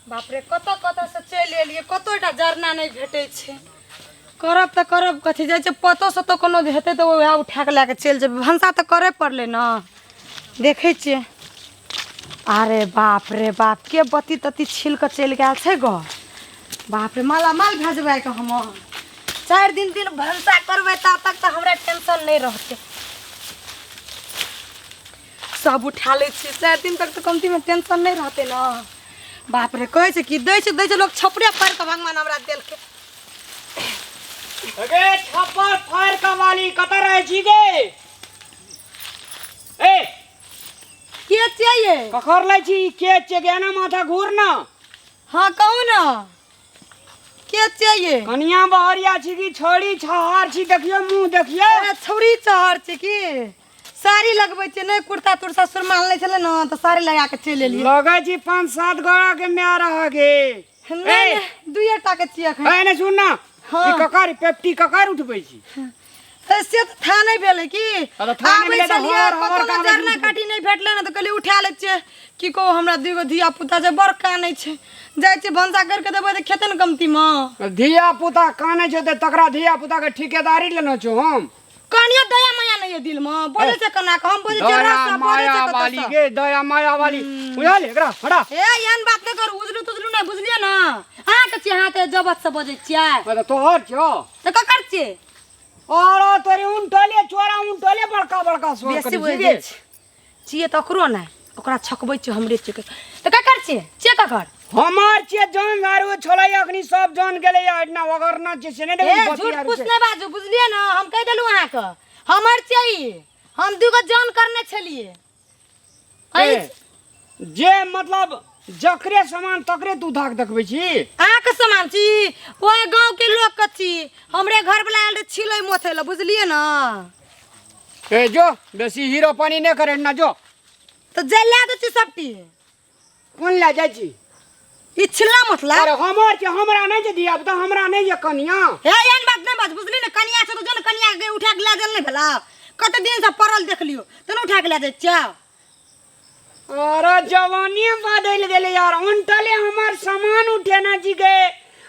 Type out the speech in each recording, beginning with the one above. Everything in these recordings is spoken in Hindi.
बाप रे कत से चल एलिए कतोटा जरना नहीं भेटे छे। करब तो करब कथी जाय छे पतो से तो कोनो हेते तो वह उठा के लेके चल जेबे भंसा तो करे पड़ले ना। देखे छे अरे बाप रे बाप के बत्ती तत्ती छिल के चल गया छे गो। बाप रे माला माल भेजबे के हम 4 दिन भंसा करबे तब तक तो हमरा टेंशन नहीं रहते। सब उठा ले छी 4 दिन तक तो कमती में टेंशन नहीं रहते ना। बाप रे कहे छे कि दै छे लोग छपड़े फाड़ के भगवान हमरा देल के। अगे छप्पर फाड़ का वाली कत रहे छी गे। ए के चाहिए कखर लै छी के चाहिए ना माथा घूर ना। हां कहू ना के चाहिए। कनिया बहरिया छी की छोड़ी छहार छी देखियो मुंह देखियो। अरे छोड़ी छहार छी की साड़ी लगबै छे नहीं कुर्ता तुरसा सुरमाल नहीं छले ना तो साड़ी लगा के चल एलिए। लगे छी 5-7 गोड़ा के में रह गे। नहीं दुइये टा के छिया खै। ए ने सुन ना हाँ। ई ककर पेप्टी ककर उठबै छी। से तो था नहीं भेले की अरे था नहीं भेले तो हर काम जरना काटी नहीं भेटले ना तो कहली उठा ले छे की को हमरा दुगो धिया पुता जे बड़का नहीं छे जाय छे भंसा करके देबे त खेते न कमती में। धिया पुता काने छे त तकरा धिया पुता के ठेकेदारी लेनो छो हम। कनिया दया माया नहीं है दिल में बोले छे कना हम बोले छे दया माया वाली गे दया माया वाली बुझल एकरा हटा। ए यान बात न कर उजलू तुजलू नहीं बुझलिए ना आ के छे हाथ जबत से बजे छिया अरे तोहर छो त क कर छे और तोरी उंटले चोरा उंटले बड़का बड़का सो बेसी कर बोल गे। छिए त ओकरो ना ओकरा छकबै छे हमरे छे त क कर छे क कर हमार छे जान दारू छोलै अखनी सब जान गेले एडना वगरना छे से ने ए झूठ कुछ नहीं बाजू बुझलिए ना हम कह देलु अहाँ के हमर चाहिए हम दुगो जान करने छलिए। जे मतलब जकरे सामान तकरे तू धाक देखबै छी। अहाँ के सामान छी ओए गांव के लोग के छी हमरे घर वाला आल छिलै मोथे ल बुझलिए ना। ए जो बेसी हीरो पानी ने करे ना जो तो जला दे छी सबटी कोन ला जाय छी ई छिल्ला मतलब। अरे हमार छे हमरा नहीं जे दिया त हमरा नहीं जे कनिया। हे यान बात नहीं बात बुझली ना कनिया से तो जन कनिया के उठा के ला जल नहीं भेला कत दिन से परल देख लियो तने उठा के ला दे छ। अरे जवानी बदल गेले यार उंटले हमार सामान उठे ना जी गे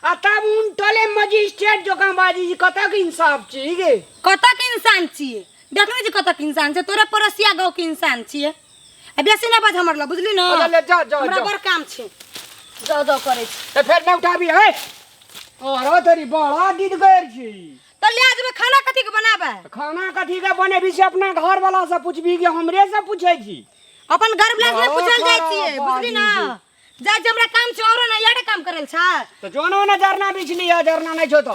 आ तब उंटले मजिस्ट्रेट जोका बाजी जी कत के इंसाफ छी गे। कत के इंसान छी देखने जी कत के इंसान छे तोरे परसिया गांव के इंसान छी। ए बेसी ना बात हमर ला बुझली ना। ले जा जा हमरा बड़ काम छे जाओ करे छी ए फेर न उठाबी है। अरे तेरी बड़ा दीद गैर छी तो ले आज में खाना कथी के बनाबे खाना कथी के बनेबी से अपना घर वाला से पूछबी कि हमरे से पूछै छी। अपन घर वाला से पूछल जाय छिए बुझली ना जाय जे हमरा काम छ औरो ना याडे काम करल छ तो जोनो ना जरना बीच लिया जरना नहीं छो तो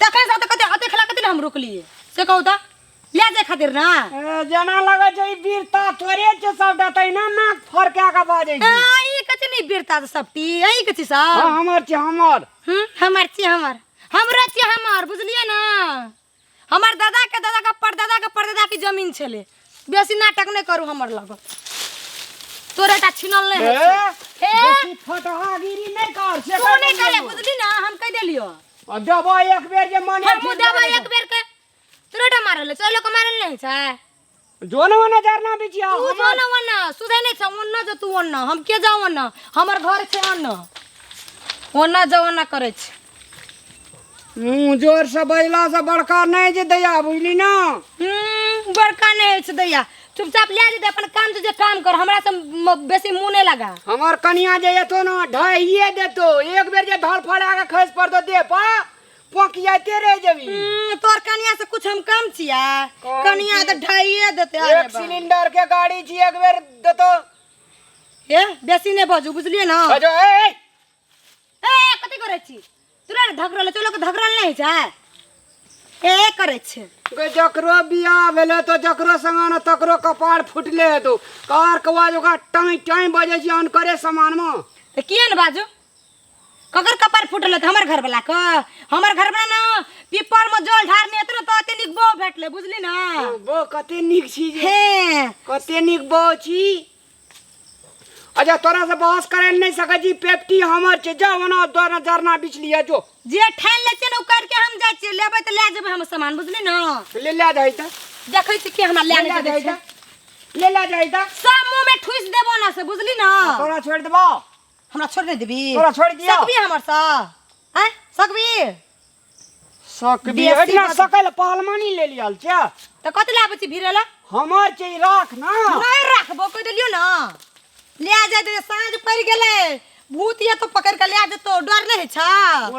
तखन से तो कते हते खला कते हम रुकलिए से कहू त ले जाय खातिर ना। जना लगे छै वीरता तोरे छ सबटा तैना नाक फरका के बाजै छी। ई कते नहीं वीरता सबटी एही कथि सब हां हमर छ हमर हमर छी हमरा छी हमर बुझलिए ना। हमर दादा के परदादा की जमीन छले बेसी नाटक नहीं करू हमर लग तोरेटा छिनल नहीं ए बेसी फटहागिरी नहीं कर से तू नहीं करे बुझली ना हम कह देलियो देबो एक बेर जे माने हम देबो एक बेर के तोरेटा मारले चलो को मारल नहीं छ जोनो ना जरना बिचिया तू जोनो वना सुधे नहीं छ वना जो तू वना हम के जाओ वना हमर घर छे वना जवना करे छ। मुंह जोर से बजला से बड़का नहीं जे दैया बुझली ना। बड़का नहीं छ दैया चुपचाप ले जे अपन काम जे काम कर हमरा से बेसी मुंह नहीं लगा। हमर कनिया जे एतो ना ढाइए देतो एक बेर जे धड़ फड़ा के खस पर दो दे पा पोकियाते रह जबी। तोर कनिया से कुछ हम कम छिया कनिया तो ढाइए देते एक सिलेंडर के गाड़ी छी एक बेर देतो ए बेसी नहीं बजू बुझलिए ना। अजो ए कथि करे छी तुरे धकरल चलो के धकरल नहीं छ ए करे छ गे जकरो बियाह भेले तो जकरो संग तकरो कपाड़ फुटले तो कार कवा जोगा टाई टाई बजे छी अन करे सामान में त किए न बाजू ककर कपार फुटल त हमर घर वाला क हमर घर वाला ना पीपर में जल ढारने त तो अते निक बो भेटले बुझली ना। बो कते निक छी जे हे कते निक बो छी। अच्छा तोरा से बहस करे नहीं सके जी पेप्टी हमर छे जावना दोना जरना बिच लिया जो जे ठान ले छै न कर के हम जाय छी लेबै त ले जेबै हम सामान बुझली ना। ले ले जाई त देखै छी के हमरा ले ले ले ले जाई त सब मुंह में ठुस देबो ना से बुझली ना। तोरा छोड़ देबो हमरा छोड़ नहीं देबी तोरा छोड़ दिया सकबी हमर सा हैं सकबी सकबी बेसी इतना बात- सकल पहलवानी ले लियल छ त कति लाबै छी भिरेला हमर छै राख ना नहीं रखबो कह देलियो ना ले आ जाए दे साँझ पड़ गेले भूत ये तो पकड़ के ले आ देतो डर नहीं छा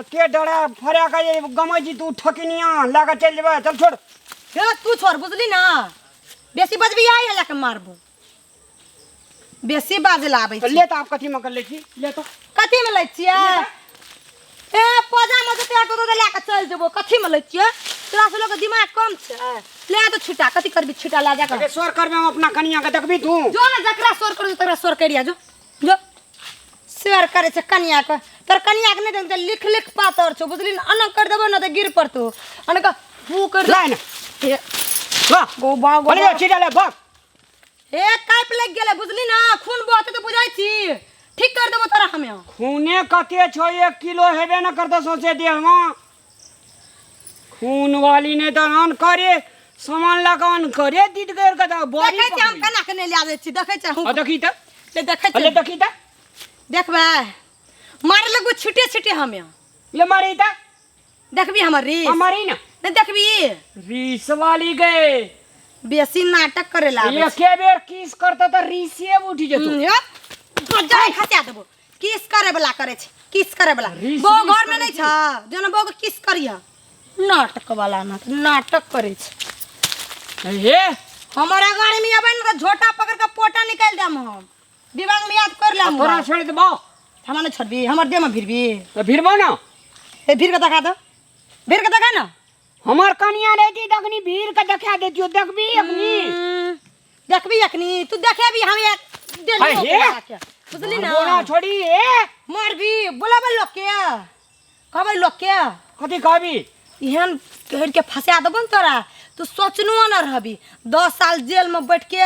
ओते डरा फरा के गमै जी तू ठकिनिया लागा चल जेबे चल छोड़ हे तू छोड़ बुझली ना बेसी बजबी आई ला के मारबो बेसी बाजे लाबै छी ले त आप कथी में कर ले छी ले तो कथी में लै छियै ए पौधा में जते आटो तो ले के चल जेबो कथी में लै छियै तोरा से लोग दिमाग कम छै ले आ तो छिटा कथी करबी छिटा ला जा अरे स्वर करबे हम अपना कनिया के देखबी तू जो ना जकरा सोर करू तकरा सोर करिया जो जो शेयर करे छै कनिया के तोर कनिया के नहीं दे लिख लिख पातर छो बुझली ना अन कर देबो ना तो गिर पड़तो अन का फू कर ले ना हे वाह गो बा गो बोले छिड़ा ले भाग ए काइप लग गेले बुझली ना खून बहते तो बुझाई छी ठीक कर देबो तोरा हमे खूने कते छो 1 किलो हेबे न करता सोचे देह में खून वाली ने तो अन करे सामान लगान करे दीद कर के तो बड़ी देखै छी हम कना के नहीं ले आवे छी देखै छी आ देखी त ले देखै छी ले देखी त देखबे मार लगो छिटे छिटे हमे ले मारी त देखबी हमर रीस हमारी ना नहीं देखबी रीस वाली गए बेसी नाटक करे लागे ये के बेर किस करता तो रीसे उठी जतो जाय खसा देबो किस करे वाला करे छै किस करे वाला रीस बो रीस घर में नहीं छ जन बो के किस करिया नाटक वाला नाटक करे छै हे हमारा गाड़ी में आबे न तो झोटा पकड़ के पोटा निकाल देम हम दिमाग में याद कर लेम तोरा छोड़ दे बा हमरा नहीं छोड़बी हमर देह में भिरबी तो फिरबो ना ए भीर के दिखा दो भीर के दिखा ना हमार कनिया रहती दखनी भीड़ के दिखा देतियो देखबी अपनी देखबी अखनी तू देखेबी हम एक हाय हे। बुझली ना बोला छोड़ी ए मारबी बोलाबे लोग के कहबै लोग के कथी कहबी एहन कहर के फंसा देबन तोरा तू सोचनु न रहबी 10 साल जेल में बैठ के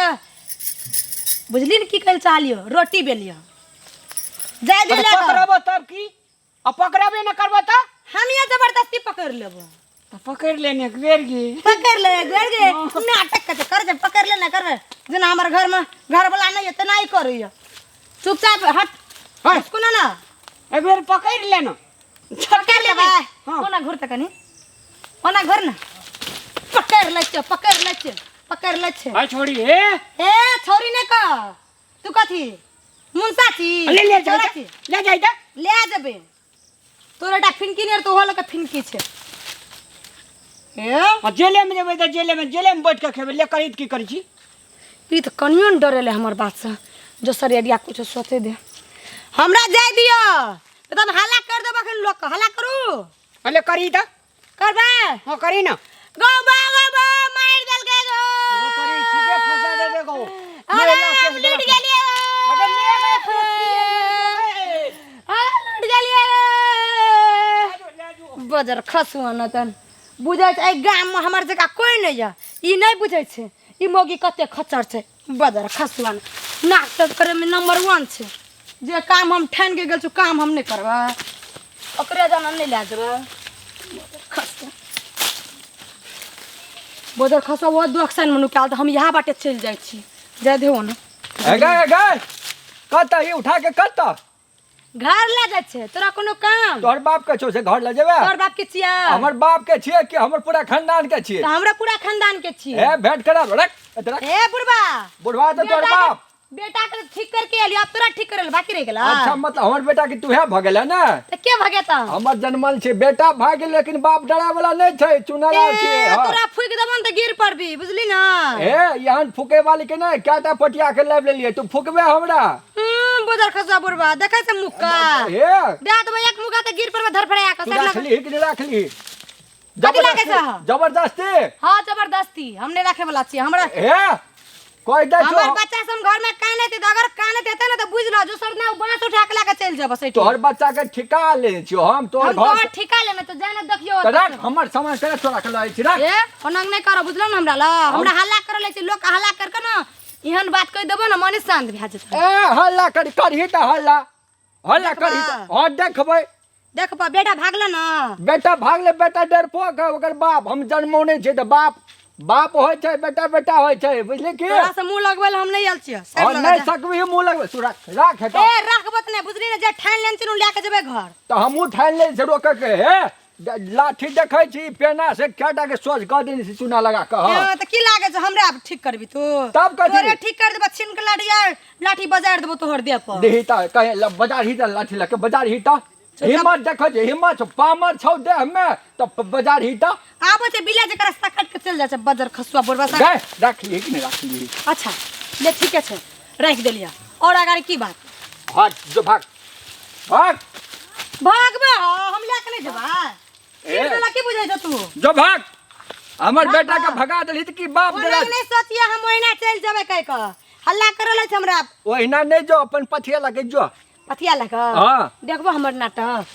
बुझली न की कल चाहलियो रोटी बेलियो जाय दे ले पकड़बो तब की अब पकड़बे न करबो त हम ये जबरदस्ती पकड़ लेबो तो पकड़ लेने के बेर गी पकड़ ले घर गे नाटक कर जे पकड़ ले ना करबे जना हमर घर में घर वाला नहीं है त नहीं करियो चुपचाप हट हाय। उसको ना एक बेर पकड़ लेना पकड़ ले भाई हाँ। कोना घर तक नहीं कोना घर ना पकड़ ले पकड़ ले हाय छोड़ी ए ए छोरी ने का तू कथी मुंसा छी ले ले जा छोरा छी। ले जाई त ले आ जबे तोरा फिनकी ने तो होला का फिनकी छे ए जेले में जेबै त जेले में बैठ के खेबै ले करित की करी छी ई तो कनियो न डरेले हमर बात से जो सरिया कुछ सोचे दे हमरा जाय दियो एकदम हल्ला कर देबा के लोग का हल्ला करू अले करी त करबे हां करी ना गो मार देल के गो वो करी सीधे फंसा दे दे गो अरे लूट गेलिए अगर ले लूट गेलिए बजर खसुआ न तन बुझै छै गाम में हमर जगह कोई नहीं है ई नहीं बुझै छै ई मोगी कते खच्चर छै बजर खसुआ नाटक करे में नंबर 1 छै जे काम हम ठान के गेल छु काम हम नहीं करबा ओकरे जाना नहीं ले जेबा बजर खसुआ वो दोक्सन में निकाल त हम यहाँ बाटे चल जाय छी जाय देहो न गए कत ही उठा के कत घर ले जाय छै तोरा कोनो काम तोहर बाप के छौ से घर ले जेबे तोर बाप के छिया हमर बाप के छिए कि हमर पूरा खानदान के छिए त हमरा पूरा खानदान के छियै ए भेंट करा रख रख ए बुढ़बा बुढ़वा तो तोहर बाप बेटा के ठीक करके एलियो अब तोरा ठीक करल बाकी रह गेला अच्छा मतलब हमर बेटा के तू है भ गेला ना त के भगेता हमर जन्मल छै बेटा भाग गेल लेकिन बाप डरा वाला नहीं छै चुनारा छै हां तोरा फूक देबन त गिर पड़बी बुझली ना ए यहां फुके वाली के नहीं केटा पटिया के लाब लेलिए तू फुकबे हमरा बुदर खसा बुढ़बा देखै से मुक्का ए दे देबो एक मुक्का त गिर पड़बा धरफड़ाया के तू रख ली कि नहीं रख ली कथी लागे छै? जबरदस्ती हां जबरदस्ती हमने रखे वाला छी हमरा ए कोई दे हमर बच्चा सब घर में काने ते अगर काने देते ना तो बुझ लो जो सरना बांस उठा के लाके चल जाबो सेठी तोहर बच्चा के ठिका ले छियो हम तोहर हम घर घर ठिका लेना तो जाने देखियो तो रख हमर सामान करे तोरा के लै छी रख ए ओनंग नहीं करो बुझलो ना हमरा ला हमरा हल्ला कर ले छी लोग का हल्ला कर के ना इहन बात कह देबो ना मन शांत भ जात ए हल्ला करही त हल्ला करही त हां देखबै देख पा बेटा भागला ना बेटा भागले बेटा डरपोक है ओकर बाप हम जन्मौने छै त बाप होय छै बेटा होय छै बुझली की तोरा से मुंह लगवेल हम नहीं आल छियै और नहीं सकबी मुंह लगबे तू रख ए रखबत नहीं बुझली ना जे ठान लेन चिनु लेके जेबे घर तो हमहूँ ठानि ले से रोक के हे लाठी देखै छी पेना से केटा के सोच कह दिन से चूना लगा कह तो की लागे छ हमरा अब ठीक करबी तू तब कथी? तोरे ठीक कर देबा छिन के लाठी बजार देबो तोहर देह पर देही त कहे बाजार ही त लाठी लके बाजार ही त हिम्मत देखै छी हिम्मत पामर छौ देह में तो बाजार ही त आबो से बिला जे रास्ता काट के चल जा छ बजर खसुआ बोरबा सा गए रख ली कि नहीं रख ली अच्छा ले ठीक है रख देलिया और अगाड़ी की बात भाग जो भाग भाग भागबे हम लेके नहीं जेबा ए। तोला की बुझै छ तू जो भाग हमर भाग, बेटा के भाग। भगा देली त की बाप ओना देला नहीं सोचिए हम ओहिना चल जेबे कह के हल्ला करल छ हमरा ओहिना नहीं जो अपन पथिया लगे जो पथिया लगा हाँ। देखबो हमर नाटक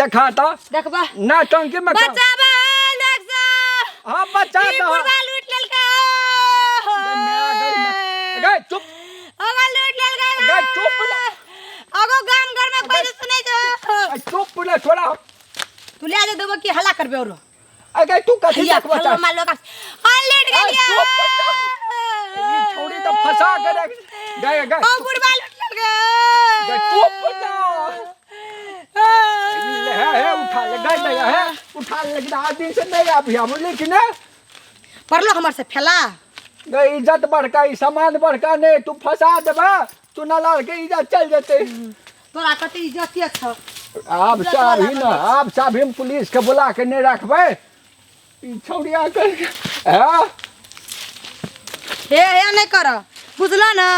देखा तो देखबा ना टंकी में बचाबा नक्सा हां बचा ई दो बुढ़वा लूट लेलका गए चुप अगा लूट लेलका गए चुप ना अगो गाम घर में कोई सुनै छ चुप ना छोड़ा तू ले जा देबो की हल्ला करबे और अगे तू कथी या देखबा खलवा मार लोग आ लेट गेलिया ये छोड़ी तो फंसा के रख गए गए ओ बुढ़वा लूट लेलका गए चुप ना है उठा ले गए नहीं है उठा ले लेकिन आज दिन से नहीं अभी हम लेकिन परलो हमर से फैला गए इज्जत बढ़का ई सामान बढ़का नहीं तू फंसा देबा तू ना लाल के इज्जत चल जते तोरा कते इज्जतिया छ आप चाभी ना आप चाभी हम पुलिस के बुला के नहीं रखबे ई छौड़िया के हां हे नहीं कर बुझला ना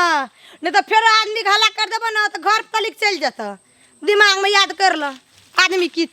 नहीं तो फिर आदमी घाला कर देबो ना तो घर तलिक चल जाता दिमाग में याद कर ल आदमी की